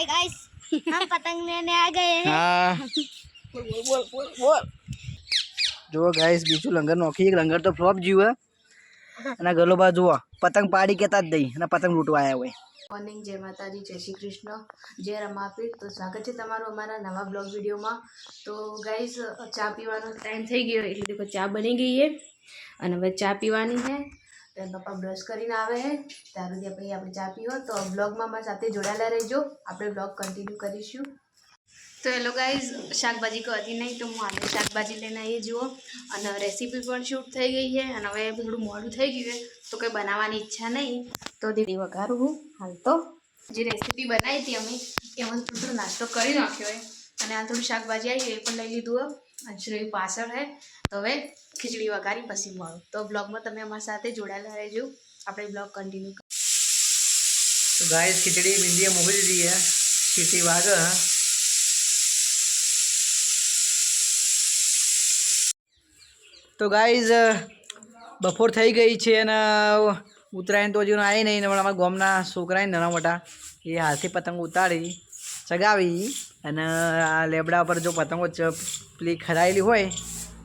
Hi guys हम पतंग लेने आ गए हैं। हाँ बोल जो गाइस बीजू लंगर नोखी एक लंगर तो फ्लॉप जीव है અને ગલોબા જુઓ પતંગ પાડી કેતા જ નહીં અને પતંગ લૂંટવા આવ્યા હોય। મોર્નિંગ જય માતાજી જય શ્રી કૃષ્ણ જય રમાપીર। તો સ્વાગત છે તમારું અમારા નવા બ્લોગ વિડીયોમાં। તો ગાઈઝ ચા પીવાનો ટાઈમ થઈ ગયો એટલે દેખો ચા બની ગઈ છે અને હવે ચા પીવાની છે। તો પપ્પા બ્રશ કરીને આવે છે ત્યાર સુધી પછી આપણે ચા પીવો। તો બ્લોગમાં મારી સાથે જોડાયેલા રહેજો, આપણે બ્લોગ કન્ટિન્યુ કરીશું। તો હેલો ગાઈઝ, શાકભાજી તો હતી નહીં તો હું હાલ શાકભાજી લઈને આવી જુઓ અને રેસીપી પણ શૂટ થઈ ગઈ છે અને હવે થોડું મોડું થઈ ગયું છે તો કંઈ બનાવવાની ઈચ્છા નહીં તો દીદી વઘારું હું હાલ। તો જે રેસીપી બનાવી હતી અમે એમાં થોડો નાસ્તો કરી નાખ્યો હોય અને હાલ થોડું શાકભાજી આવી એ પણ લઈ લીધું અંશરી પાછળ હે। તો હવે ખીચડી વઘારી પછી મળું। તો બ્લોગમાં તમે અમારી સાથે જોડાયેલા રહેજો, આપણે બ્લોગ કન્ટિન્યુ। તો ગાઈસ ખીચડી भिंडी મોકલી દીધી है, ખીચડી વાગે। तो गाइज बपोर थी गई है ने उत्तरायण तो हजू आई नहीं, अमरा गामना छोकरा नाना मोटा ये हाथ से पतंग उतारी चगावी अने आ लेबड़ा पर जो पतंगों पेली खरायेली होय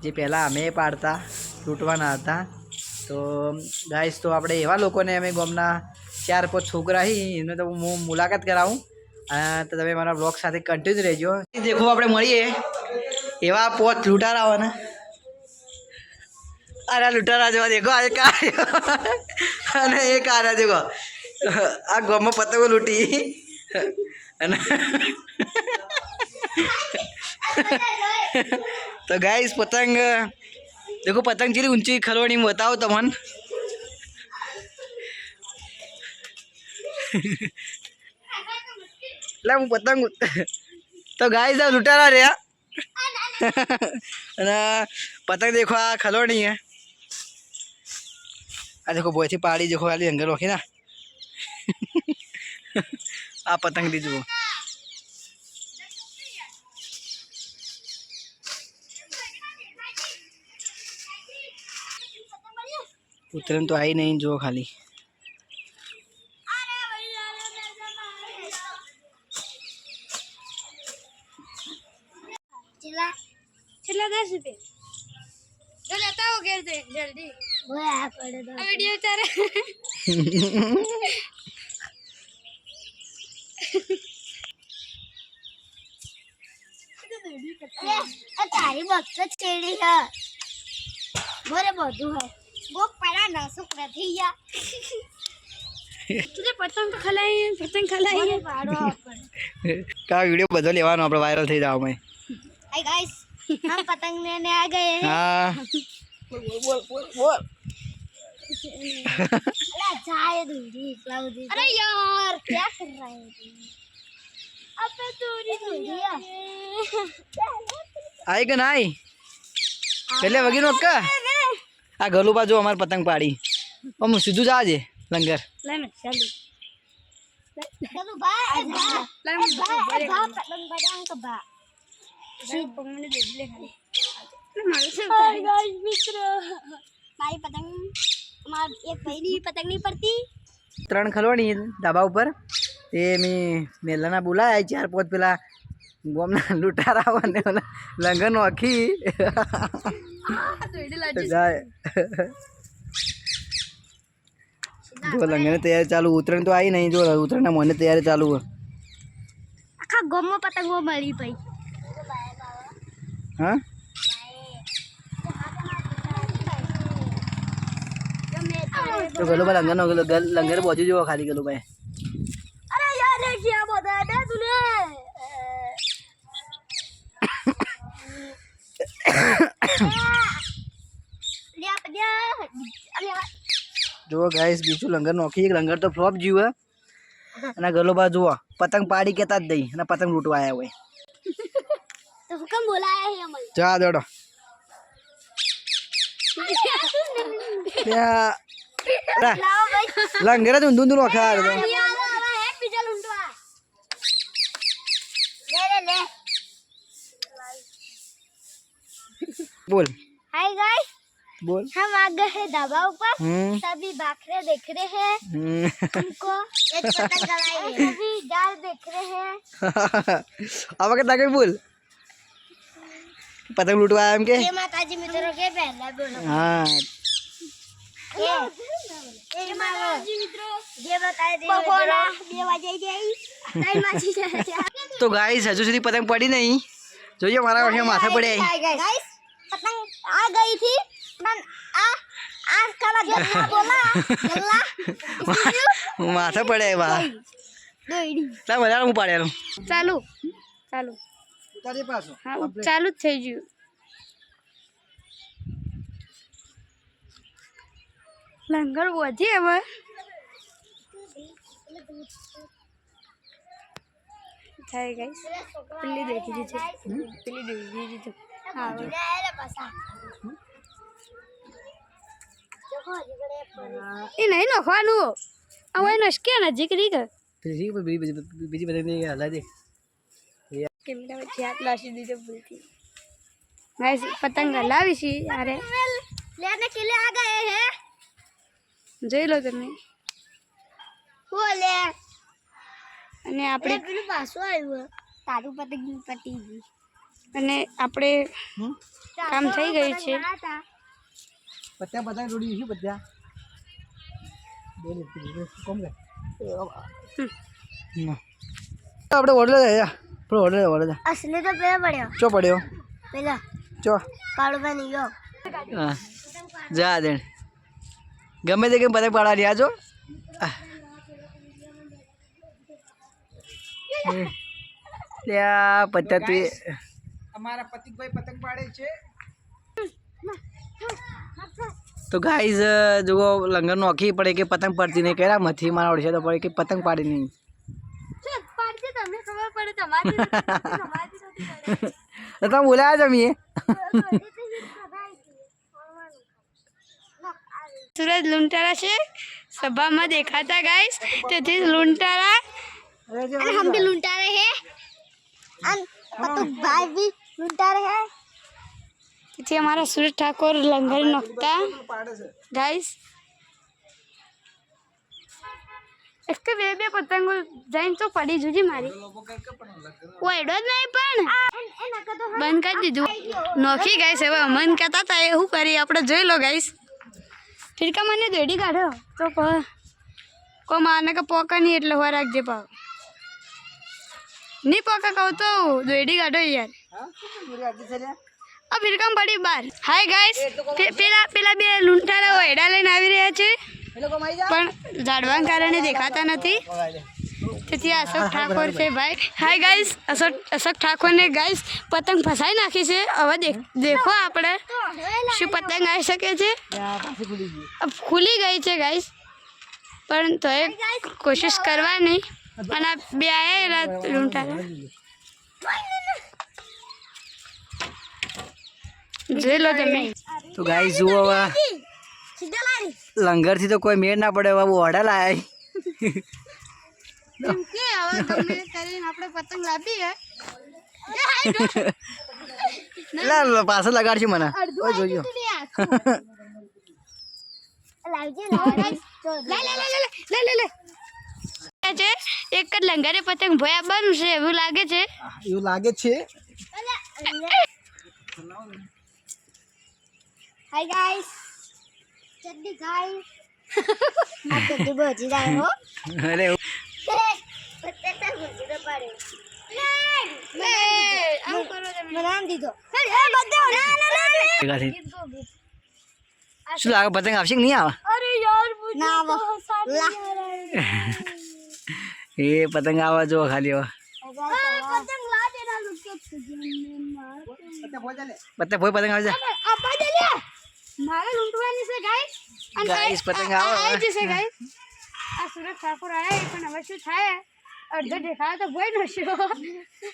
जे पहला अमे पाड़ता लूटवाना था। तो गाइज तो आपणे एवा लोकोने अमे गामना 4-5 छोकरा ही इने तो हूँ मुलाकात कराऊँ तो तमे मारा ब्लॉग साथे कंटिन्यू रहिजो। देखो आपणे मळीए एवा 5 लूटारा होने। अरे लुटारा जो देखो आज का अने एक आ रहा देखो आ गाँव में पतंग लूटी तो गाइस पतंग देखो पतंग चली ऊंची खरवनी में बताओ तमन ला हूँ पतंग तो गाइस आ लुटारा रे पतंग देखो आ खलोनी है। आ देखो बोई थी पाड़ी देखो खाली अंगर रखी ना आ पतंग दी जुओ उतरन तो आई नहीं जो खाली चला चला 10 रुपए जो लेता हो गया जल्दी वो आ पड़े दो वीडियो उतारे तारी बक्का छेड़ी है बोरे બધું है वो पड़ा ना सुकरा थी या तुझे पतंग खलाई पाड़ो का वीडियो बदल लेવાનો આપણે વાયરલ થઈ જાવ મે। हाय गाइस हम पतंग लेने आ गए हैं। हां बोल अरे जाए दूरी क्लाउडी। अरे यार क्या कर रहा है तू? अब दूरी आई के नहीं पहले वगी नो का आ गलू बाजू हमार पतंग पाड़ी हम सीधू जाजे लंगर ले मैं चल चलो भाई ले मैं पतंग बजाऊं का बा पतंग दे ले खाली मारे से हाय गाइस मित्र मारी पतंग हमार एक पहली पतंग नहीं पड़ती 3 खलवाणी ढाबा ऊपर ते मी मेलाना बोलाया 4-5 पेला गोमना लुटारा बने वाला लंगन वाखी जाए जो लंगन तैयारी चालू उतरण तो आई नहीं जो उतरण मोने तैयारी चालू है आखा गोम में पतंग वो मरी पई। हाँ तो गलो भाई लंगर पहुंची जो खाली गलो भाई। अरे यार ये क्या बता दे तूने जो गाइस बीजू लंगर नोखी एक लंगर तो फ्लॉप जीव है અને ગલોબા જુઓ પતંગ પાડી કેતા જ નહીં અને પતંગ લૂંટવા આવ્યા હોય। तो हुक्म बुलाया है हमें जा दौड़ो क्या लाओ भाई लंगर तो ऊंधू रखा है है पिज्जा लुंटवा ले बोल हाय गाइस बोल हम आ गए हैं ढाबा ऊपर सभी बाखरे देख रहे हैं हमको एक पतंग गलाई है सभी जाल देख रहे हैं આ વખત લાગે બોલ પતંગ લૂંટવા આવ્યા એમ કે જય માતાજી મિત્રો કે પહેલા બોલો હા જય માતાજી મિત્રો જય માતાજી બપોરના 2 વાગે જઈ 3 વાગે જાય તો ગાઈસ હજુ સુધી પતંગ પડી નહીં જોજો મારા વખતે માથા પડ્યા ગાઈસ પતંગ આ ગઈ થી પણ આ કાલા ગલ્લા બોલા ગલ્લા માથા પડ્યા બા દોઈડી તા બધા હું પાડ્યાનું ચાલુ ચાલુ તારી પાછો હા ચાલુ જ થઈ ગયું લંગર વધી હવે થાય ગાઈસ પેલી દેખી દીધી પેલી દેખી દીધી હા હવે. એ નહીં નખવાનું હવે નસકે નજીક રહી ગયો બીજી બધી હલા દે કેમેરા વચ્ચે હાથ લાસી દીધો ભૂલથી ગાઈસ પતંગ હલાવી છે અરે लेने के लिए आ गए हैं જોઈ લો તમે वो ले અને આપણે પેલું પાછું આવ્યું તારું પતંગ પતી ગઈ અને આપણે કામ થઈ ગયું છે પત્યા પતંગ જોડી શું પત્યા કોમ કે આપણે ઓર્ડર જાય આપણે ઓર્ડર असली तो पेला પડ્યો ચો પડ્યો પેલા ચો કાળો બની ગયો હા જા દે ગમે તે કેમ પતંગ પાડવા રહ્યા છો ત્યાં પત્યા તું અમારા પતિકભાઈ પતંગ પાડે છે તો ગાઈઝ જો લંગર નોખી પડે કે પતંગ પડતી નહીં કર્યા મથી મારા ઓળશે તો પડે કે પતંગ પાડી નહીં પાડશે તમને ખબર પડે તમારી તો તમે બોલાયા જમીએ સુરજ લૂંટારા છે સભામાં દેખાતા ગાઈસ તેથી લૂંટારા અને हम भी लूटा रहे हैं और पतंग भाई भी लूटा रहे हैं તેથી અમારા સુરજ ઠાકોર લંગર નોખતા ગાઈસ એક બે બે પતંગો જઈને તો પડી જુજી મારી ઓયડો જ નહીં પણ બંધ કરી દીધું નોખી ગાઈસ હવે મન કહેતા હતા એ શું કરી આપણે જોઈ લો ગાઈસ ફિરકા મને દોડી કાઢો તો કો માને કે પોકા નહીં એટલે હવા રાખજે પાવ નહીં પોકા કહું તો દોડી કાઢો યાર આ ફિરકામ પડી બાર હાય ગાઈસ પેલા બે લૂંટારા ઓયડા લઈને આવી રહ્યા છે પણ ઝાડવાના કારણે દેખાતા નથી તેથી અશોક ઠાકોર છે ભાઈ હાય ગાઈસ અશોક ઠાકોરને ગાઈસ પતંગ ફસાઈ નાખી છે હવે દેખો આપણે શું પતંગ આવી શકે છે ખુલી ગઈ છે ગાઈસ પણ તો એ કોશિશ કરવાની અને આ બે આયા લૂંટારા જોઈ લો તમે તો ગાઈસ જુઓ હવે લંગરથી તો કોઈ મેળ ના પડે હવે ઓર્ડર લાયા એમ કે હવે તમે કરીને આપણે પતંગ લાવીએ લા પાછળ લગાડશું મને ઓય જોજો એક જ લંગરે પતંગ ભયા બનવું છે એવું લાગે છે એવું લાગે છે हाय गाइस जल्दी गाइस आप जल्दी पहुंच जाए हो અરે पत्ते तक पहुंच तो पड़े આમ કરો તમે नाम दीदो ए बदो ना ભેગાથી. શું લાગે પતંગ આવશે કે નહીં આવે અરે યાર ना वो ला એ પતંગ આવે જો ખાલી હવે पतंग ला देना रुक के પતંગ ભોય પતંગ આવશે आपा दे ले મારે લૂંટવાની છે ગાઈસ અને ગાઈસ પતંગ આવે આવી જશે ગાઈસ આ સુરત ઠાકોર આયા પણ હવે શું થાય અડધો દેખાય તો ભોય નશ્યો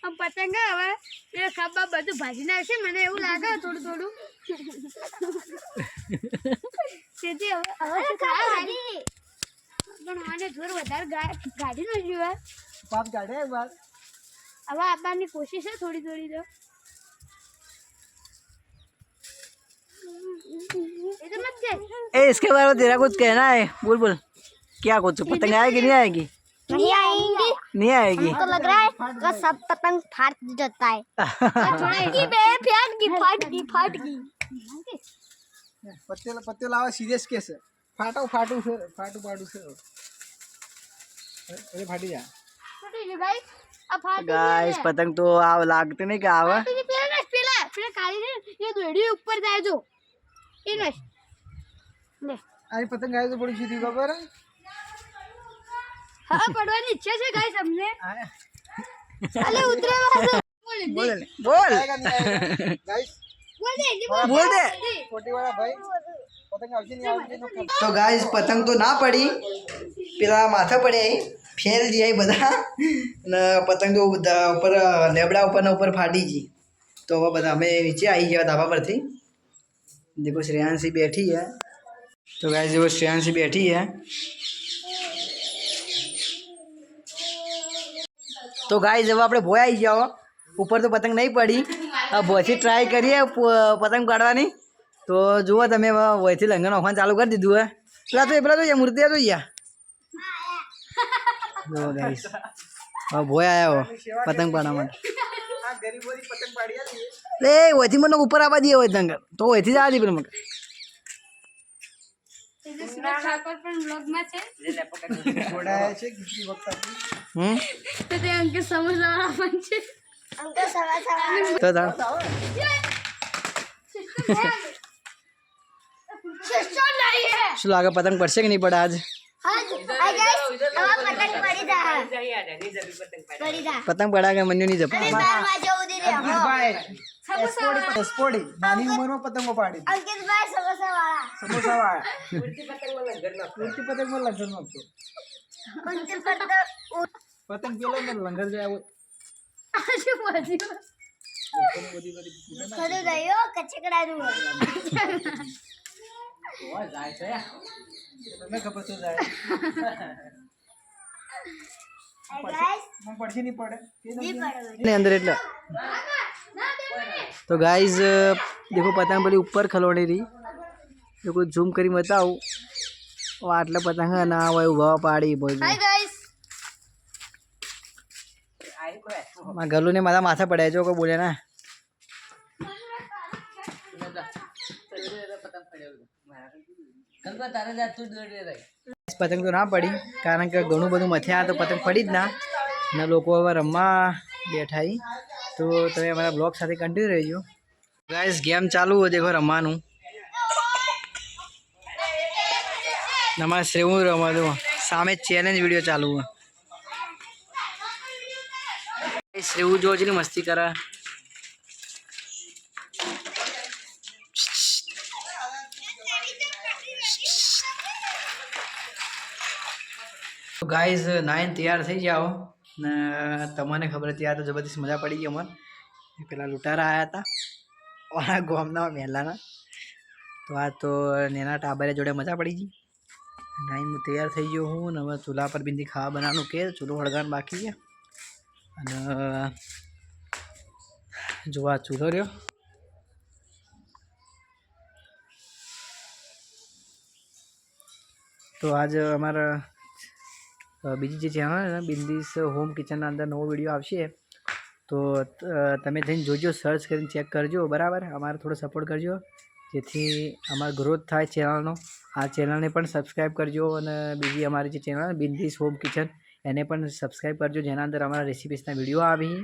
આમ પતંગ હવે એ ખબ્બા બધું ભાજી નાખશે મને એવું લાગે થોડું થોડું તેથી હવે શું થાય પણ મને જોર વધારે ગાડી ન જોવા પાપ કાઢે એક વાર હવે આપવાની કોશિશ છે થોડી થોડી તો ये तो मत जाए ए इसके बारे में तेरा कुछ कहना है बोल बोल क्या कुछ पतंग आएगी नहीं आएगी नहीं आएंगी। नहीं आएगी। तो लग रहा है कि सब पतंग फाट जाता है। फाट गई। पत्ते लावा सीरियस केस फाटू फाटू से फाटू फाटू से अरे फाटी जा गाइस पतंग तो आव लागते नहीं क्या आवा પેલા કાળી છે એ દોડી ઉપર જાય જો એ નસ લે अरे पतंग आए तो बड़ी सीधी खबर है હા પડવાની ઈચ્છા છે ગાઈસ અમને અલે ઉતરેવા દો बोल बोल आएगा नहीं आएगा गाइस બોલ દે बोल दे छोटी वाला भाई पतंग आवती नहीं आवती तो गाइस पतंग तो ना पड़ी પેલા માથા પડ્યા ફેલ જાય બધા ને પતંગ તો ઉપર લેબડા ઉપર ને ઉપર ફાટી ગઈ તો હવે બધા અમે નીચે આવી ગયા ધાબા પરથી देखो श्रेयांशी बैठी है तो गाइस देखो श्रेयांशी बैठी है तो गाइस जब આપણે ભોય આવી જાઓ ઉપર તો પતંગ નહીં પડી હવે ભોયથી ટ્રાય કરીએ પતંગ પાડવાની તો જુઓ તમે ભોયથી લંગણ ઓખવાનું ચાલુ કરી દીધું હે પેલા તો મૂર્તિયા તો યા જો ગાઈસ હવે ભોય આવ્યો પતંગ પાડવા માટે हां गरीबोरी पतंग पाड़िया ली લે ઓયથી મને ઉપર આવવા દે હોય તંગ તો ઓયથી જ આવવા દે પેલું મને ઠાકોર પણ બ્લોગમાં છે छोड़ा है छे किसी वक्त आती તો તે અંકે સમોસાવાળા પણ છે અંકે સમોસાવાળા તો તાર શિષ્યો નહીં હે શું લાગે પતંગ પડશે કે નહીં પડે આજ હા ગાઈસ હવે પતંગ પડી જા પતંગ પડા કે મન્યુ નહીં જપા 12 વાગે ઉડી રે હો भाई स्पोर्टी नानी उम्र में पतंग पाड़ी અંકિતભાઈ સમોસાવાળા समोसा वाला उल्टी पतंग में लगन में तो ઉંટી पतंग पेलो में लंगर जाए वो આજે બાજી ખરે ગયો કચકડાનું मैं खबर तो जाए ગાઈસ मैं पढ़ी नहीं पड़े ને અંદર એટલે तो गाइस देखो पतंग પેલી ઉપર ખલોડી રહી देखो ઝૂમ કરી બતાવું આટલા પતંગ ના હોય ઉભા પાડી બોલ હાય ગાઈસ માં ગલું ને મારા માથા પડ્યા જો કોઈ બોલે ના પતંગ તો ના પડી કારણ કે ઘણું બધું મથ્યા તો પતંગ પડી જ ના ને લોકો હવે રમવા બેઠા ઈ. તો તમે અમારા બ્લોગ સાથે કન્ટિન્યુ રહેજો ગાઈસ ગેમ ચાલુ હોય દેખો રમવાનું અમારે શ્રેવું રમવાનું સામે ચેલેન્જ વિડીયો ચાલુ હોય શ્રેવું જો છે મસ્તી કરે ગાઈઝ નાઈન તૈયાર થઈ જાઓ ને તમને ખબર હતી આ તો જબરદસ્ત મજા પડી ગઈ અમને પેલા લૂંટારા આવ્યા હતા વાળા ગોમના મહેલાના તો આ તો નેના ટાબરે જોડે મજા પડી ગઈ નાઈન હું તૈયાર થઈ ગયો હું ને હવે ચૂલા પર બિંદી ખાવા બનાવવાનું કે ચૂલો હળગાવાનું બાકી છે અને જો આ ચૂલો રહ્યો તો આજ અમારા બીજી જે ચેનલ છે ને બિંદીસ હોમ કિચનના અંદર નવો વિડીયો આવશે તો તમે જઈને જોજો સર્ચ કરીને ચેક કરજો બરાબર અમારે થોડો સપોર્ટ કરજો જેથી અમારો ગ્રોથ થાય ચેનલનો આ ચેનલને પણ સબસ્ક્રાઈબ કરજો અને બીજી અમારી જે ચેનલ બિંદીસ હોમ કિચન એને પણ સબસ્ક્રાઈબ કરજો જેના અંદર અમારા રેસિપીસના વિડીયો આવી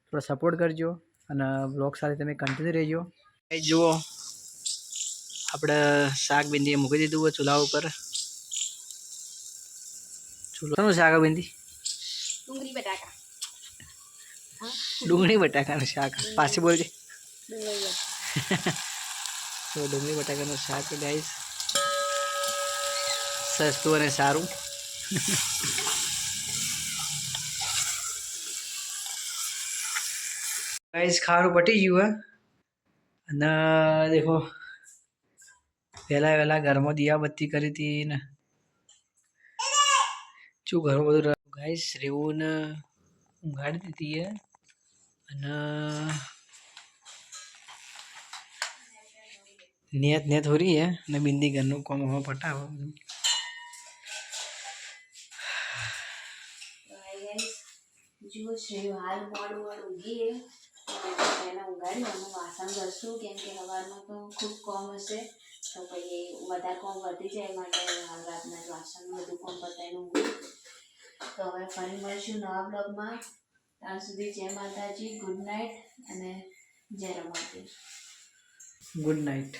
થોડો સપોર્ટ કરજો અને બ્લોગ સાથે તમે કન્ટિન્યુ રહેજો જુઓ આપણે શાક બિંદીએ મૂકી દીધું હોય ચૂલા ઉપર ચૂલાનું શાક બિંદી ડુંગળી બટાકાનું શાક પાછી બોલજે તો ડુંગળી બટાકાનું શાક ગાઈસ સસ્તું અને સારું ગાઈસ ખાવાનું પટી ગયું હે અને દેખો વહેલા ઘરમાં દિયાબત્તી કરી હતી ને શું ઘણું બધું ગાઈસ રેવું ને ઊંઘાડી દીધી હે અને નેત हो रही है ने बिंदी घरનું કામ હવે પટાવો જુઓ શ્રેય હાલ મોડું ઊંઘીએ પહેલાં ઊંઘાડ્યું અમે વાસણ કરશું કેમ કે સવારમાં તો ખૂબ કોમ હશે તો પછી વધારે કોમ વધી જાય માટે હાલ રાતના વાસણ બધું કોમ પતાવીને ઊંઘું તો હવે ફરી મળીશું નવા બ્લોગમાં ત્યાં સુધી જય માતાજી ગુડ નાઇટ અને જય રમાપીર ગુડ નાઇટ.